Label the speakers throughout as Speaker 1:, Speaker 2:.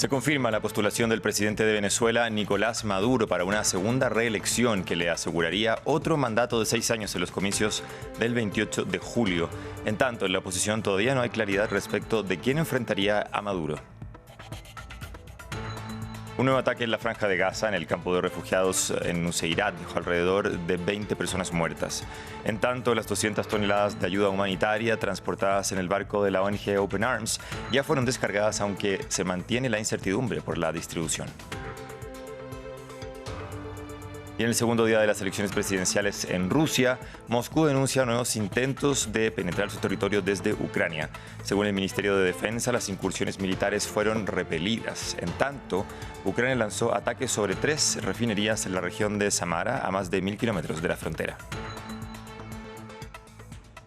Speaker 1: Se confirma la postulación del presidente de Venezuela, Nicolás Maduro, para una segunda reelección que le aseguraría otro mandato de 6 años en los comicios del 28 de julio. En tanto, en la oposición todavía no hay claridad respecto de quién enfrentaría a Maduro. Un nuevo ataque en la Franja de Gaza, en el campo de refugiados en Nuseirat, dejó alrededor de 20 personas muertas. En tanto, las 200 toneladas de ayuda humanitaria transportadas en el barco de la ONG Open Arms ya fueron descargadas, aunque se mantiene la incertidumbre por la distribución. Y en el segundo día de las elecciones presidenciales en Rusia, Moscú denuncia nuevos intentos de penetrar su territorio desde Ucrania. Según el Ministerio de Defensa, las incursiones militares fueron repelidas. En tanto, Ucrania lanzó ataques sobre 3 refinerías en la región de Samara, a más de 1000 kilómetros de la frontera.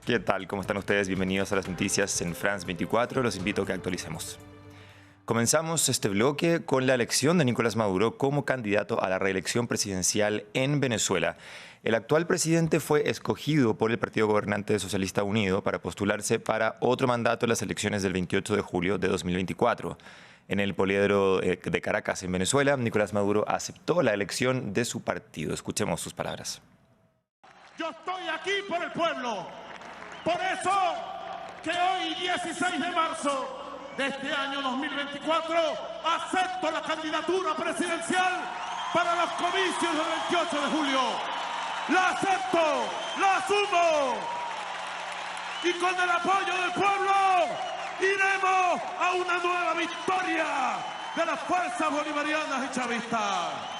Speaker 1: ¿Qué tal? ¿Cómo están ustedes? Bienvenidos a las noticias en France 24. Los invito a que actualicemos. Comenzamos este bloque con la elección de Nicolás Maduro como candidato a la reelección presidencial en Venezuela. El actual presidente fue escogido por el Partido Gobernante Socialista Unido para postularse para otro mandato en las elecciones del 28 de julio de 2024. En el poliedro de Caracas, en Venezuela, Nicolás Maduro aceptó la elección de su partido. Escuchemos sus palabras.
Speaker 2: Yo estoy aquí por el pueblo. Por eso que hoy, 16 de marzo, de este año 2024, acepto la candidatura presidencial para los comicios del 28 de julio. La acepto, la asumo. Y con el apoyo del pueblo iremos a una nueva victoria de las fuerzas bolivarianas y chavistas.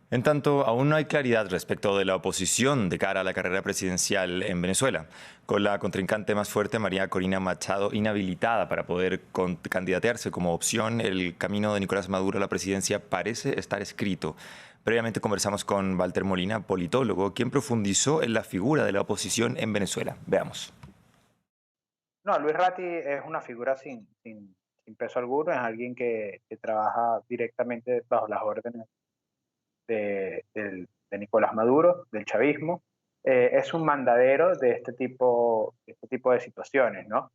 Speaker 1: En tanto, aún no hay claridad respecto de la oposición de cara a la carrera presidencial en Venezuela, con la contrincante más fuerte, María Corina Machado, inhabilitada para poder candidatearse como opción. El camino de Nicolás Maduro a la presidencia parece estar escrito. Previamente conversamos con Walter Molina, politólogo, quien profundizó en la figura de la oposición en Venezuela. Veamos.
Speaker 3: No, Luis Ratti es una figura sin peso alguno, es alguien que trabaja directamente bajo las órdenes de Nicolás Maduro, del chavismo. Es un mandadero de este tipo de situaciones, ¿no?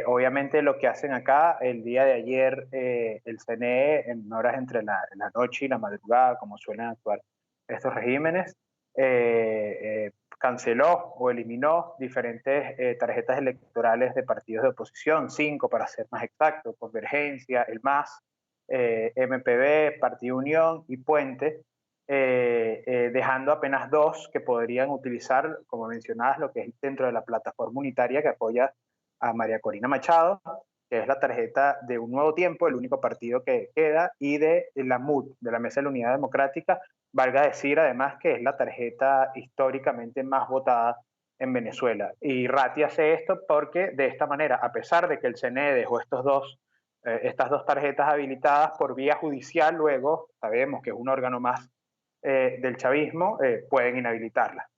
Speaker 3: Obviamente lo que hacen acá, el día de ayer, el CNE, en horas entre la noche y la madrugada, como suelen actuar estos regímenes, canceló o eliminó diferentes tarjetas electorales de partidos de oposición, 5 para ser más exacto: Convergencia, el MAS, MPB, Partido Unión y Puente, dejando apenas 2 que podrían utilizar, como mencionabas, lo que es dentro de la plataforma unitaria que apoya a María Corina Machado, que es la tarjeta de Un Nuevo Tiempo, el único partido que queda, y de la MUD, de la Mesa de la Unidad Democrática, valga decir además que es la tarjeta históricamente más votada en Venezuela. Y Ratti hace esto porque de esta manera, a pesar de que el CNE dejó estas 2 tarjetas habilitadas por vía judicial, luego sabemos que es un órgano más del chavismo, pueden inhabilitarla.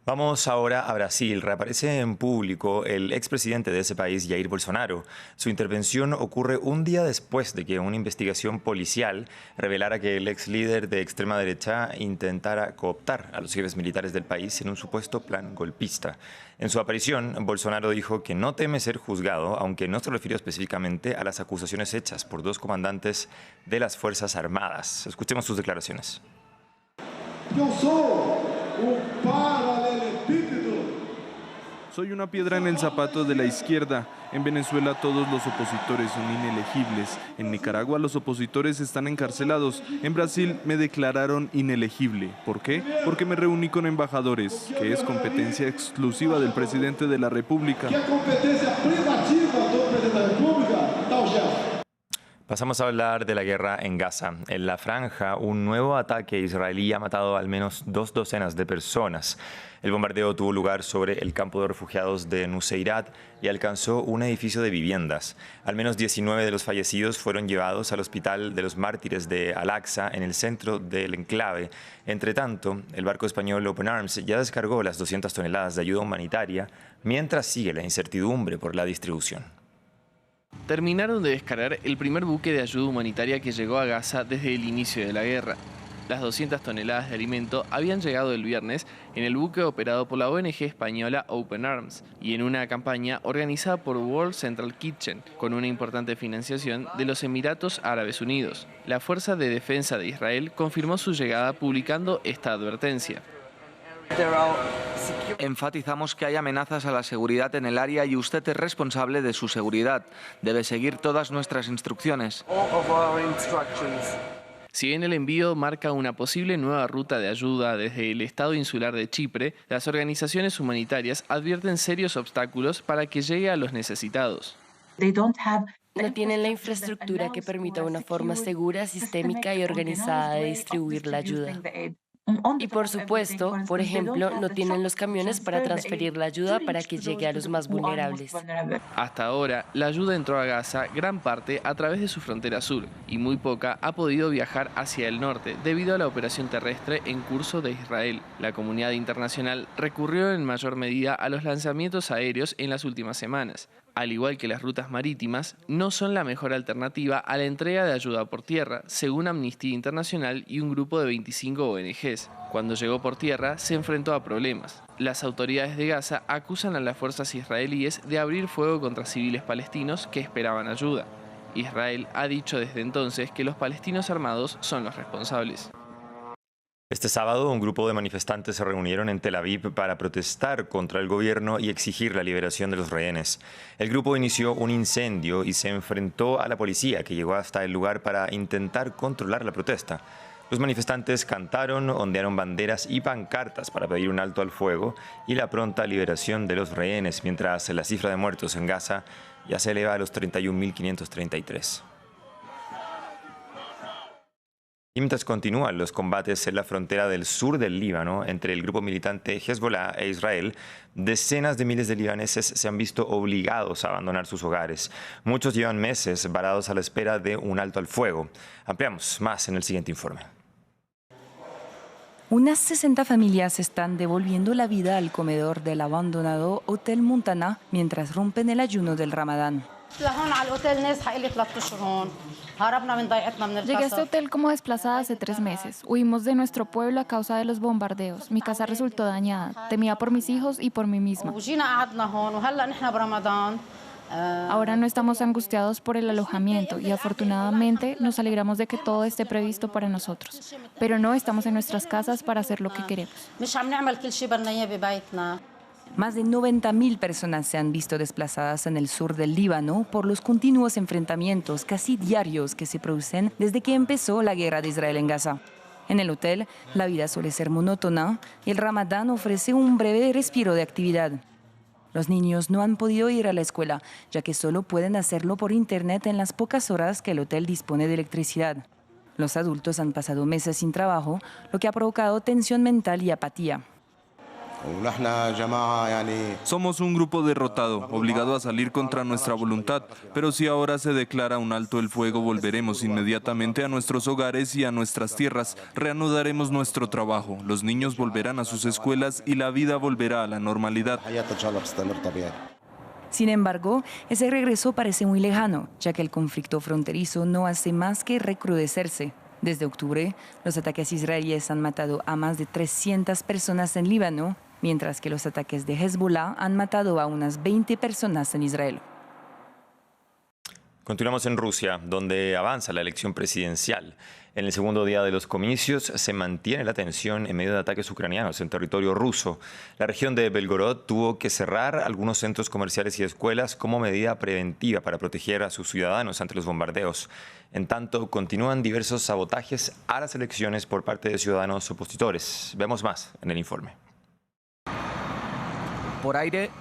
Speaker 1: Vamos ahora a Brasil. Reaparece en público el expresidente de ese país, Jair Bolsonaro. Su intervención ocurre un día después de que una investigación policial revelara que el ex líder de extrema derecha intentara cooptar a los jefes militares del país en un supuesto plan golpista. En su aparición, Bolsonaro dijo que no teme ser juzgado, aunque no se refirió específicamente a las acusaciones hechas por 2 comandantes de las Fuerzas Armadas. Escuchemos sus declaraciones.
Speaker 4: Yo soy un paralelepípedo.
Speaker 5: Soy una piedra en el zapato de la izquierda. En Venezuela todos los opositores son inelegibles. En Nicaragua los opositores están encarcelados. En Brasil me declararon inelegible. ¿Por qué? Porque me reuní con embajadores, que es competencia exclusiva del presidente de la República.
Speaker 4: Que competencia privativa del presidente de la República, tal ya.
Speaker 1: Pasamos a hablar de la guerra en Gaza. En la franja, un nuevo ataque israelí ha matado al menos 2 docenas de personas. El bombardeo tuvo lugar sobre el campo de refugiados de Nuseirat y alcanzó un edificio de viviendas. Al menos 19 de los fallecidos fueron llevados al hospital de los mártires de Al-Aqsa, en el centro del enclave. Entre tanto, el barco español Open Arms ya descargó las 200 toneladas de ayuda humanitaria, mientras sigue la incertidumbre por la distribución.
Speaker 6: Terminaron de descargar el primer buque de ayuda humanitaria que llegó a Gaza desde el inicio de la guerra. Las 200 toneladas de alimento habían llegado el viernes en el buque operado por la ONG española Open Arms y en una campaña organizada por World Central Kitchen, con una importante financiación de los Emiratos Árabes Unidos. La Fuerza de Defensa de Israel confirmó su llegada publicando esta advertencia.
Speaker 7: Enfatizamos que hay amenazas a la seguridad en el área y usted es responsable de su seguridad. Debe seguir todas nuestras instrucciones.
Speaker 6: Si bien el envío marca una posible nueva ruta de ayuda desde el estado insular de Chipre, las organizaciones humanitarias advierten serios obstáculos para que llegue a los necesitados.
Speaker 8: No tienen la infraestructura que permita una forma segura, sistémica y organizada de distribuir la ayuda. Y por supuesto, por ejemplo, no tienen los camiones para transferir la ayuda para que llegue a los más vulnerables.
Speaker 6: Hasta ahora, la ayuda entró a Gaza gran parte a través de su frontera sur y muy poca ha podido viajar hacia el norte debido a la operación terrestre en curso de Israel. La comunidad internacional recurrió en mayor medida a los lanzamientos aéreos en las últimas semanas. Al igual que las rutas marítimas, no son la mejor alternativa a la entrega de ayuda por tierra, según Amnistía Internacional y un grupo de 25 ONGs. Cuando llegó por tierra, se enfrentó a problemas. Las autoridades de Gaza acusan a las fuerzas israelíes de abrir fuego contra civiles palestinos que esperaban ayuda. Israel ha dicho desde entonces que los palestinos armados son los responsables.
Speaker 1: Este sábado, un grupo de manifestantes se reunieron en Tel Aviv para protestar contra el gobierno y exigir la liberación de los rehenes. El grupo inició un incendio y se enfrentó a la policía, que llegó hasta el lugar para intentar controlar la protesta. Los manifestantes cantaron, ondearon banderas y pancartas para pedir un alto al fuego y la pronta liberación de los rehenes, mientras la cifra de muertos en Gaza ya se eleva a los 31.533. Y mientras continúan los combates en la frontera del sur del Líbano entre el grupo militante Hezbollah e Israel, decenas de miles de libaneses se han visto obligados a abandonar sus hogares. Muchos llevan meses varados a la espera de un alto al fuego. Ampliamos más en el siguiente informe.
Speaker 9: Unas 60 familias están devolviendo la vida al comedor del abandonado Hotel Montana mientras rompen el ayuno del Ramadán.
Speaker 10: Llegué a este hotel como desplazada hace 3 meses. Huimos de nuestro pueblo a causa de los bombardeos. Mi casa resultó dañada. Temía por mis hijos y por mí misma. Ahora no estamos angustiados por el alojamiento y afortunadamente nos alegramos de que todo esté previsto para nosotros. Pero no estamos en nuestras casas para hacer lo que queremos.
Speaker 9: Más de 90.000 personas se han visto desplazadas en el sur del Líbano por los continuos enfrentamientos casi diarios que se producen desde que empezó la guerra de Israel en Gaza. En el hotel, la vida suele ser monótona y el Ramadán ofrece un breve respiro de actividad. Los niños no han podido ir a la escuela, ya que solo pueden hacerlo por internet en las pocas horas que el hotel dispone de electricidad. Los adultos han pasado meses sin trabajo, lo que ha provocado tensión mental y apatía.
Speaker 5: Somos un grupo derrotado, obligado a salir contra nuestra voluntad, pero si ahora se declara un alto el fuego, volveremos inmediatamente a nuestros hogares y a nuestras tierras, reanudaremos nuestro trabajo, los niños volverán a sus escuelas y la vida volverá a la normalidad.
Speaker 9: Sin embargo, ese regreso parece muy lejano, ya que el conflicto fronterizo no hace más que recrudecerse. Desde octubre, los ataques israelíes han matado a más de 300 personas en Líbano, mientras que los ataques de Hezbollah han matado a unas 20 personas en Israel.
Speaker 1: Continuamos en Rusia, donde avanza la elección presidencial. En el segundo día de los comicios se mantiene la tensión en medio de ataques ucranianos en territorio ruso. La región de Belgorod tuvo que cerrar algunos centros comerciales y escuelas como medida preventiva para proteger a sus ciudadanos ante los bombardeos. En tanto, continúan diversos sabotajes a las elecciones por parte de ciudadanos opositores. Vemos más en el informe.
Speaker 7: Por aire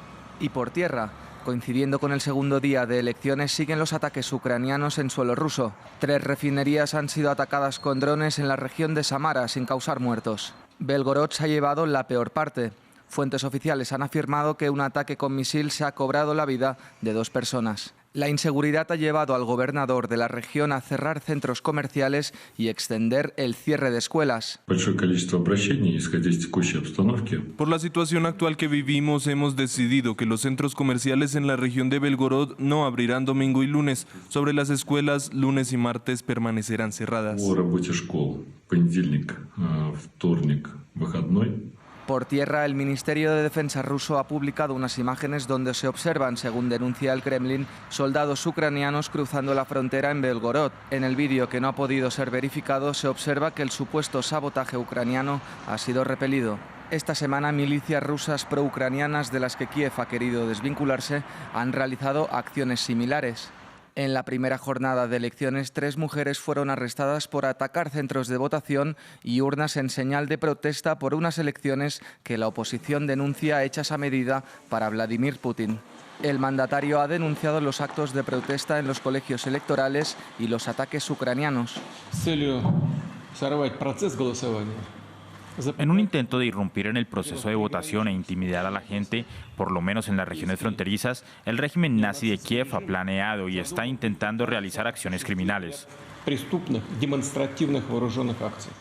Speaker 7: y por tierra. Coincidiendo con el segundo día de elecciones, siguen los ataques ucranianos en suelo ruso. 3 refinerías han sido atacadas con drones en la región de Samara sin causar muertos. Belgorod se ha llevado la peor parte. Fuentes oficiales han afirmado que un ataque con misil se ha cobrado la vida de 2 personas. La inseguridad ha llevado al gobernador de la región a cerrar centros comerciales y extender el cierre de escuelas.
Speaker 5: Por la situación actual que vivimos, hemos decidido que los centros comerciales en la región de Belgorod no abrirán domingo y lunes. Sobre las escuelas, lunes y martes permanecerán cerradas.
Speaker 7: Por tierra, el Ministerio de Defensa ruso ha publicado unas imágenes donde se observan, según denuncia el Kremlin, soldados ucranianos cruzando la frontera en Belgorod. En el vídeo, que no ha podido ser verificado, se observa que el supuesto sabotaje ucraniano ha sido repelido. Esta semana, milicias rusas pro-ucranianas, de las que Kiev ha querido desvincularse, han realizado acciones similares. En la primera jornada de elecciones, 3 mujeres fueron arrestadas por atacar centros de votación y urnas en señal de protesta por unas elecciones que la oposición denuncia hechas a medida para Vladimir Putin. El mandatario ha denunciado los actos de protesta en los colegios electorales y los ataques ucranianos.
Speaker 11: En un intento de irrumpir en el proceso de votación e intimidar a la gente, por lo menos en las regiones fronterizas, el régimen nazi de Kiev ha planeado y está intentando realizar acciones criminales.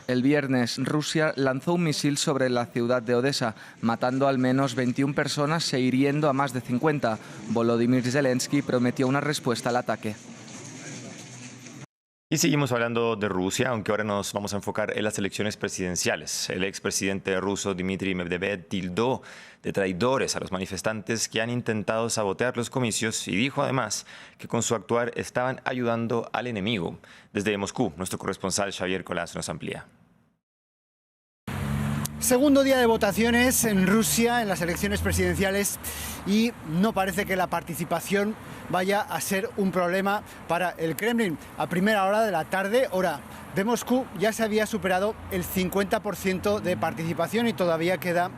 Speaker 7: El viernes, Rusia lanzó un misil sobre la ciudad de Odessa, matando al menos 21 personas e hiriendo a más de 50. Volodymyr Zelensky prometió una respuesta al ataque.
Speaker 1: Y seguimos hablando de Rusia, aunque ahora nos vamos a enfocar en las elecciones presidenciales. El expresidente ruso Dmitry Medvedev tildó de traidores a los manifestantes que han intentado sabotear los comicios y dijo además que con su actuar estaban ayudando al enemigo. Desde Moscú, nuestro corresponsal Xavier Colás nos amplía.
Speaker 12: Segundo día de votaciones en Rusia, en las elecciones presidenciales, y no parece que la participación vaya a ser un problema para el Kremlin. A primera hora de la tarde, hora de Moscú, ya se había superado el 50% de participación y todavía queda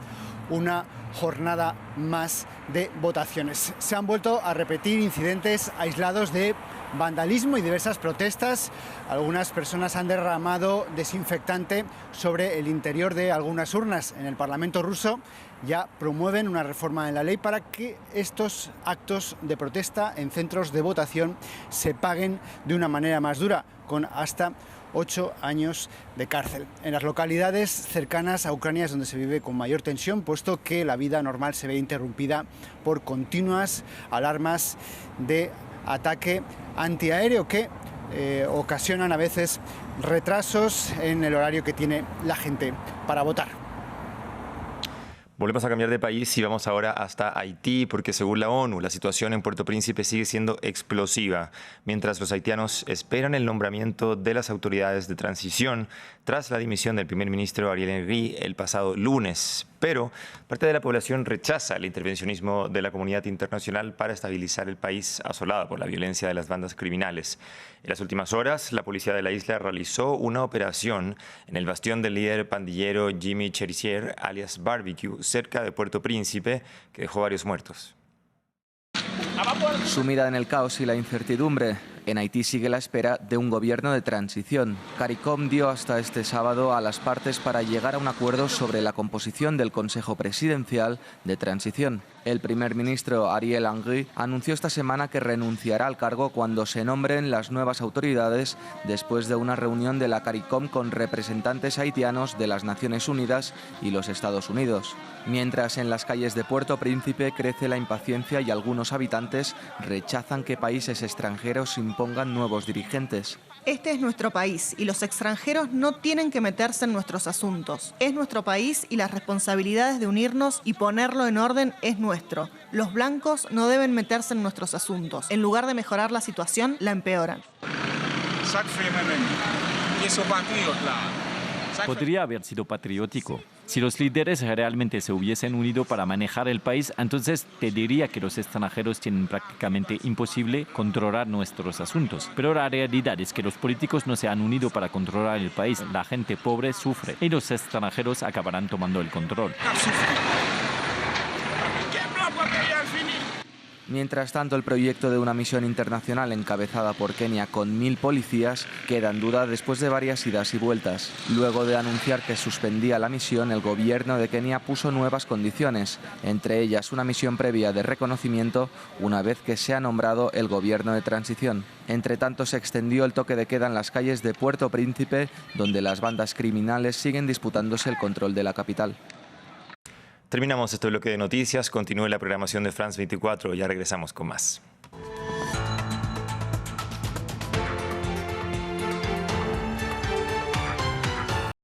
Speaker 12: una jornada más de votaciones. Se han vuelto a repetir incidentes aislados de vandalismo y diversas protestas. Algunas personas han derramado desinfectante sobre el interior de algunas urnas. En el Parlamento ruso ya promueven una reforma en la ley para que estos actos de protesta en centros de votación se paguen de una manera más dura, con hasta 8 años de cárcel. En las localidades cercanas a Ucrania es donde se vive con mayor tensión, puesto que la vida normal se ve interrumpida por continuas alarmas de ataque antiaéreo que ocasionan a veces retrasos en el horario que tiene la gente para votar.
Speaker 1: Volvemos a cambiar de país y vamos ahora hasta Haití, porque según la ONU, la situación en Puerto Príncipe sigue siendo explosiva, mientras los haitianos esperan el nombramiento de las autoridades de transición tras la dimisión del primer ministro Ariel Henry el pasado lunes. Pero parte de la población rechaza el intervencionismo de la comunidad internacional para estabilizar el país asolado por la violencia de las bandas criminales. En las últimas horas, la policía de la isla realizó una operación en el bastión del líder pandillero Jimmy Cherizier, alias Barbecue, cerca de Puerto Príncipe, que dejó varios muertos.
Speaker 7: Sumida en el caos y la incertidumbre, en Haití sigue la espera de un gobierno de transición. CARICOM dio hasta este sábado a las partes para llegar a un acuerdo sobre la composición del Consejo Presidencial de Transición. El primer ministro Ariel Henry anunció esta semana que renunciará al cargo cuando se nombren las nuevas autoridades después de una reunión de la CARICOM con representantes haitianos de las Naciones Unidas y los Estados Unidos. Mientras en las calles de Puerto Príncipe crece la impaciencia y algunos habitantes rechazan que países extranjeros impongan nuevos dirigentes.
Speaker 13: Este es nuestro país y los extranjeros no tienen que meterse en nuestros asuntos. Es nuestro país y las responsabilidades de unirnos y ponerlo en orden es nuestro. Los blancos no deben meterse en nuestros asuntos. En lugar de mejorar la situación, la empeoran.
Speaker 14: Podría haber sido patriótico. Si los líderes realmente se hubiesen unido para manejar el país, entonces te diría que los extranjeros tienen prácticamente imposible controlar nuestros asuntos. Pero la realidad es que los políticos no se han unido para controlar el país. La gente pobre sufre y los extranjeros acabarán tomando el control.
Speaker 7: Mientras tanto, el proyecto de una misión internacional encabezada por Kenia con 1000 policías queda en duda después de varias idas y vueltas. Luego de anunciar que suspendía la misión, el gobierno de Kenia puso nuevas condiciones, entre ellas una misión previa de reconocimiento una vez que se ha nombrado el gobierno de transición. Entre tanto, se extendió el toque de queda en las calles de Puerto Príncipe, donde las bandas criminales siguen disputándose el control de la capital.
Speaker 1: Terminamos este bloque de noticias. Continúe la programación de France 24. Ya regresamos con más.